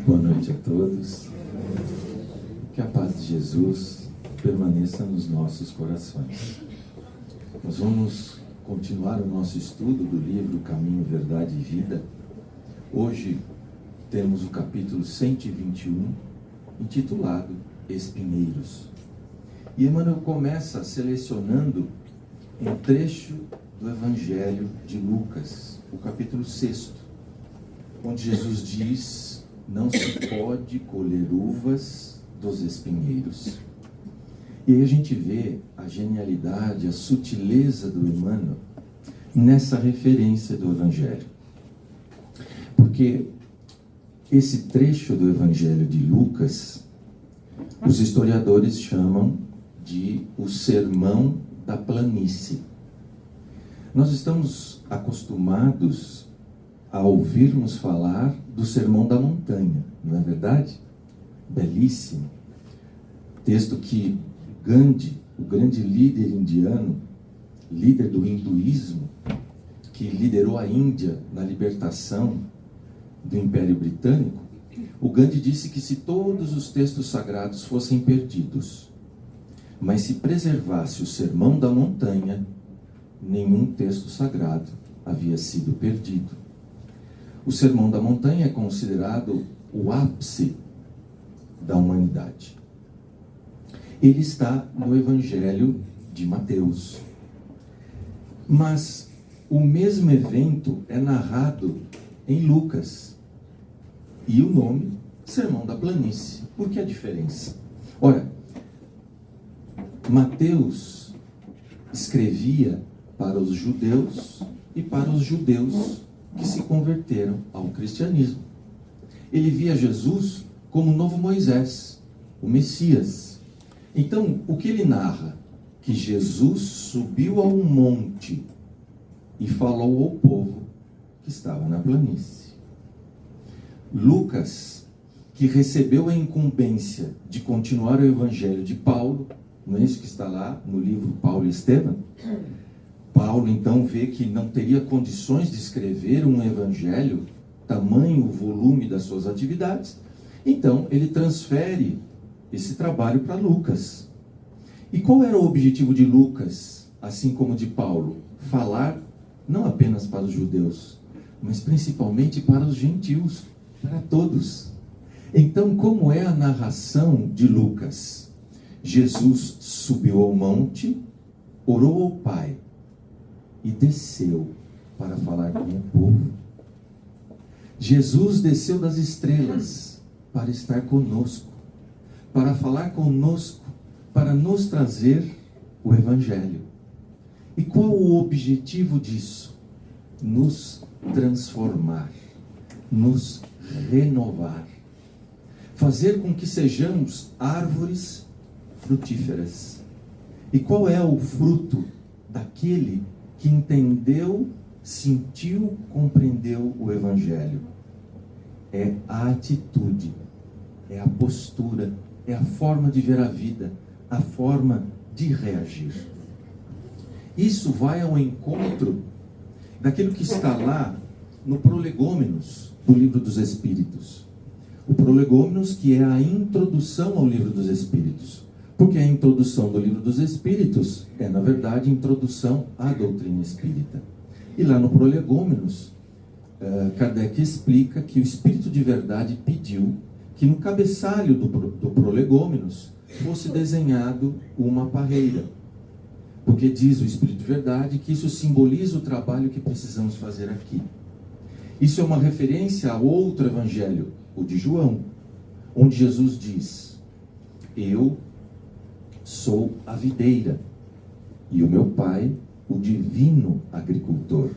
Boa noite a todos. Que a paz de Jesus permaneça nos nossos corações. Nós vamos continuar o nosso estudo do livro Caminho, Verdade e Vida. Hoje temos o capítulo 121, intitulado Espinheiros. E Emmanuel começa selecionando um trecho do Evangelho de Lucas, o capítulo 6, onde Jesus diz: não se pode colher uvas dos espinheiros. E aí a gente vê a genialidade, a sutileza do Emmanuel nessa referência do Evangelho. Porque esse trecho do Evangelho de Lucas, os historiadores chamam de o Sermão da Planície. Nós estamos acostumados a ouvirmos falar do Sermão da Montanha, não é verdade? Belíssimo. Texto que Gandhi, o grande líder indiano, líder do hinduísmo, que liderou a Índia na libertação do Império Britânico, o Gandhi disse que se todos os textos sagrados fossem perdidos, mas se preservasse o Sermão da Montanha, nenhum texto sagrado havia sido perdido. O Sermão da Montanha é considerado o ápice da humanidade. Ele está no Evangelho de Mateus. Mas o mesmo evento é narrado em Lucas. E o nome, Sermão da Planície. Por que a diferença? Ora, Mateus escrevia para os judeus e para os judeus que se converteram ao cristianismo. Ele via Jesus como o novo Moisés, o Messias. Então, o que ele narra? Que Jesus subiu a um monte e falou ao povo que estava na planície. Lucas, que recebeu a incumbência de continuar o evangelho de Paulo, não é isso que está lá no livro Paulo e Estevão? Paulo, então, vê que não teria condições de escrever um evangelho, tamanho o volume das suas atividades. Então, ele transfere esse trabalho para Lucas. E qual era o objetivo de Lucas, assim como de Paulo? Falar não apenas para os judeus, mas principalmente para os gentios, para todos. Então, como é a narração de Lucas? Jesus subiu ao monte, orou ao Pai e desceu para falar com o povo. Jesus desceu das estrelas para estar conosco, para falar conosco, para nos trazer o Evangelho. E qual o objetivo disso? Nos transformar, nos renovar, fazer com que sejamos árvores frutíferas. E qual é o fruto daquele que entendeu, sentiu, compreendeu o Evangelho? É a atitude, é a postura, é a forma de ver a vida, a forma de reagir. Isso vai ao encontro daquilo que está lá no Prolegômenos do Livro dos Espíritos. O Prolegômenos, que é a introdução ao Livro dos Espíritos. Porque a introdução do Livro dos Espíritos é, na verdade, introdução à doutrina espírita. E lá no Prolegômenos, Kardec explica que o Espírito de Verdade pediu que no cabeçalho do Prolegômenos fosse desenhado uma parreira. Porque diz o Espírito de Verdade que isso simboliza o trabalho que precisamos fazer aqui. Isso é uma referência a outro evangelho, o de João, onde Jesus diz: eu sou a videira, e o meu Pai, o divino agricultor.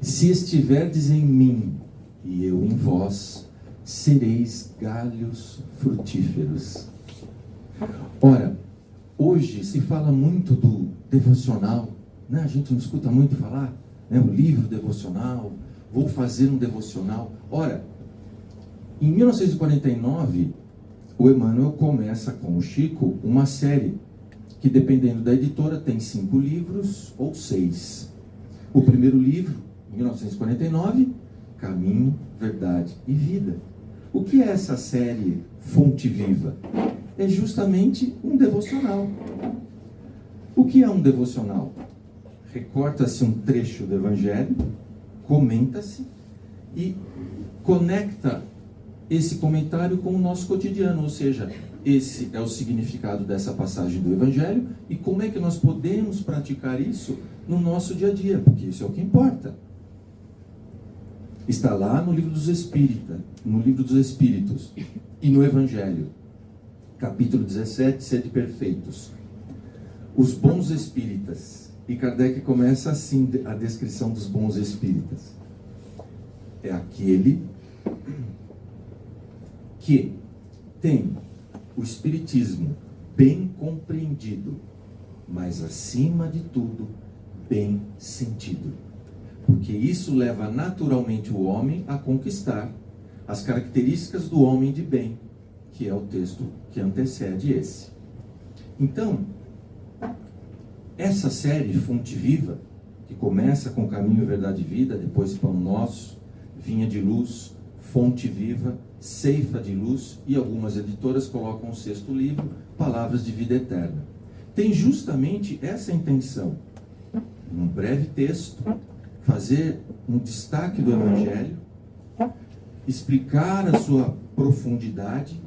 Se estiverdes em mim, e eu em vós, sereis galhos frutíferos. Ora, hoje se fala muito do devocional, né? A gente não escuta muito falar, né? O livro devocional, vou fazer um devocional. Ora, em 1949, o Emmanuel começa com o Chico uma série que, dependendo da editora, tem 5 livros ou 6. O primeiro livro, em 1949, Caminho, Verdade e Vida. O que é essa série Fonte Viva? É justamente um devocional. O que é um devocional? Recorta-se um trecho do Evangelho, comenta-se e conecta esse comentário com o nosso cotidiano, ou seja, esse é o significado dessa passagem do Evangelho e como é que nós podemos praticar isso no nosso dia a dia, porque isso é o que importa. Está lá no livro dos Espíritos e no Evangelho, capítulo 17, Sede Perfeitos. Os bons espíritas. E Kardec começa assim a descrição dos bons espíritas. É aquele que tem o espiritismo bem compreendido, mas acima de tudo, bem sentido. Porque isso leva naturalmente o homem a conquistar as características do homem de bem, que é o texto que antecede esse. Então, essa série Fonte Viva, que começa com Caminho, Verdade e Vida, depois Pão Nosso, Vinha de Luz, Fonte Viva, Ceifa de Luz, e algumas editoras colocam o 6º livro, Palavras de Vida Eterna. Tem justamente essa intenção, num breve texto, fazer um destaque do Evangelho, explicar a sua profundidade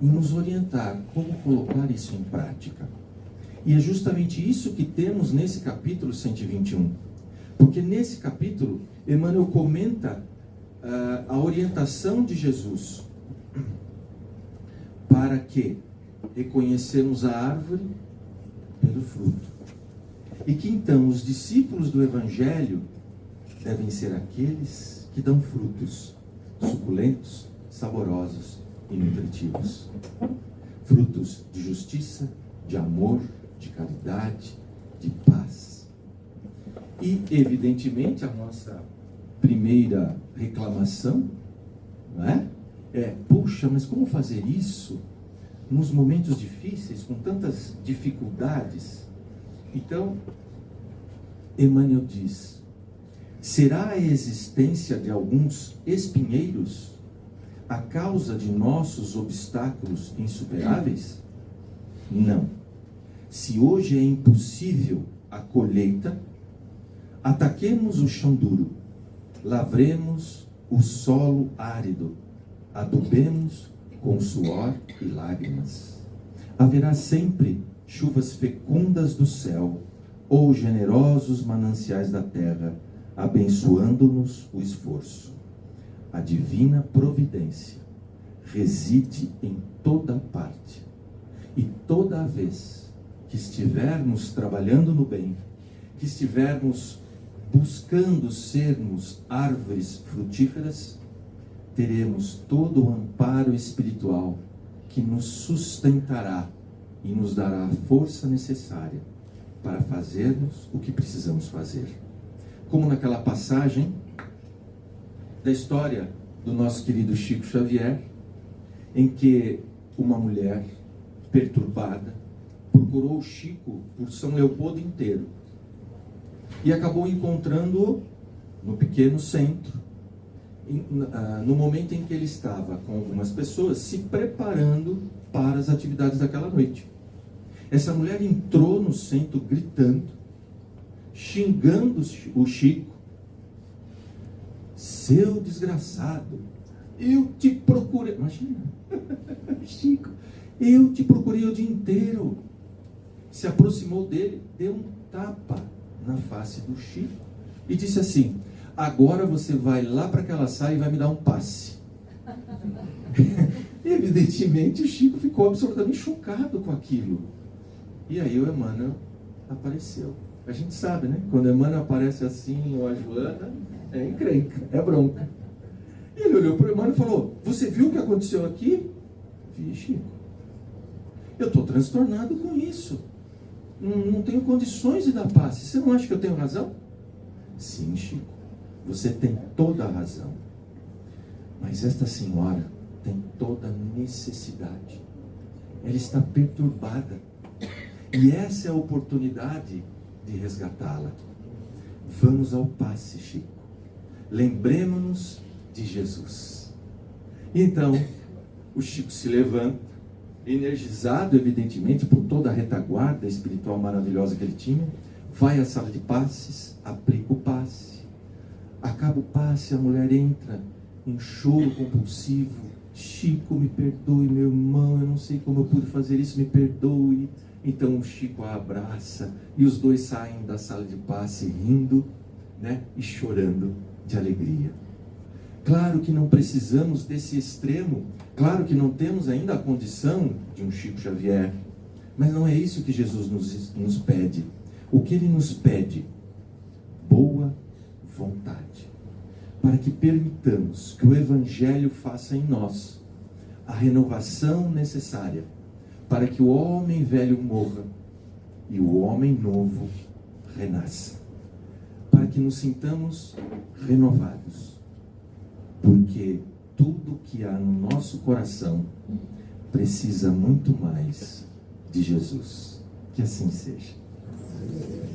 e nos orientar como colocar isso em prática. E é justamente isso que temos nesse capítulo 121. Porque nesse capítulo, Emmanuel comenta a orientação de Jesus para que reconhecemos a árvore pelo fruto. E que então os discípulos do Evangelho devem ser aqueles que dão frutos suculentos, saborosos e nutritivos. Frutos de justiça, de amor, de caridade, de paz. E, evidentemente, a nossa primeira reclamação, não é? Puxa, mas como fazer isso nos momentos difíceis, com tantas dificuldades? Então, Emmanuel diz: será a existência de alguns espinheiros a causa de nossos obstáculos insuperáveis? Não. Se hoje é impossível a colheita, ataquemos o chão duro, lavremos o solo árido, adubemos com suor e lágrimas. Haverá sempre chuvas fecundas do céu, ou generosos mananciais da terra, abençoando-nos o esforço. A divina providência reside em toda parte, e toda vez que estivermos trabalhando no bem, que estivermos buscando sermos árvores frutíferas, teremos todo o amparo espiritual que nos sustentará e nos dará a força necessária para fazermos o que precisamos fazer. Como naquela passagem da história do nosso querido Chico Xavier, em que uma mulher perturbada procurou o Chico por São Leopoldo inteiro e acabou encontrando-o no pequeno centro, no momento em que ele estava com algumas pessoas se preparando para as atividades daquela noite. Essa mulher entrou no centro gritando, xingando o Chico: seu desgraçado, eu te procurei. Imagina, Chico, eu te procurei o dia inteiro. Se aproximou dele, deu um tapa na face do Chico e disse assim: agora você vai lá para aquela sala e vai me dar um passe. Evidentemente o Chico ficou absolutamente chocado com aquilo. E aí o Emmanuel apareceu. A gente sabe, né? Quando o Emmanuel aparece assim, ou a Joana, é encrenca, é bronca. E ele olhou para o Emmanuel e falou: você viu o que aconteceu aqui? Vi, Chico. Eu estou transtornado com isso. Não tenho condições de dar passe. Você não acha que eu tenho razão? Sim, Chico, você tem toda a razão. Mas esta senhora tem toda a necessidade. Ela está perturbada. E essa é a oportunidade de resgatá-la. Vamos ao passe, Chico. Lembremos-nos de Jesus. E então, o Chico se levanta, energizado, evidentemente, por toda a retaguarda espiritual maravilhosa que ele tinha, vai à sala de passes, aplica o passe, acaba o passe, a mulher entra, um choro compulsivo: Chico, me perdoe, meu irmão, eu não sei como eu pude fazer isso, me perdoe. Então o Chico a abraça, e os dois saem da sala de passe rindo, né, e chorando de alegria. Claro que não precisamos desse extremo, claro que não temos ainda a condição de um Chico Xavier, mas não é isso que Jesus nos pede. O que Ele nos pede? Boa vontade, para que permitamos que o Evangelho faça em nós a renovação necessária, para que o homem velho morra e o homem novo renasça, para que nos sintamos renovados, porque tudo que há no nosso coração precisa muito mais de Jesus. Que assim seja.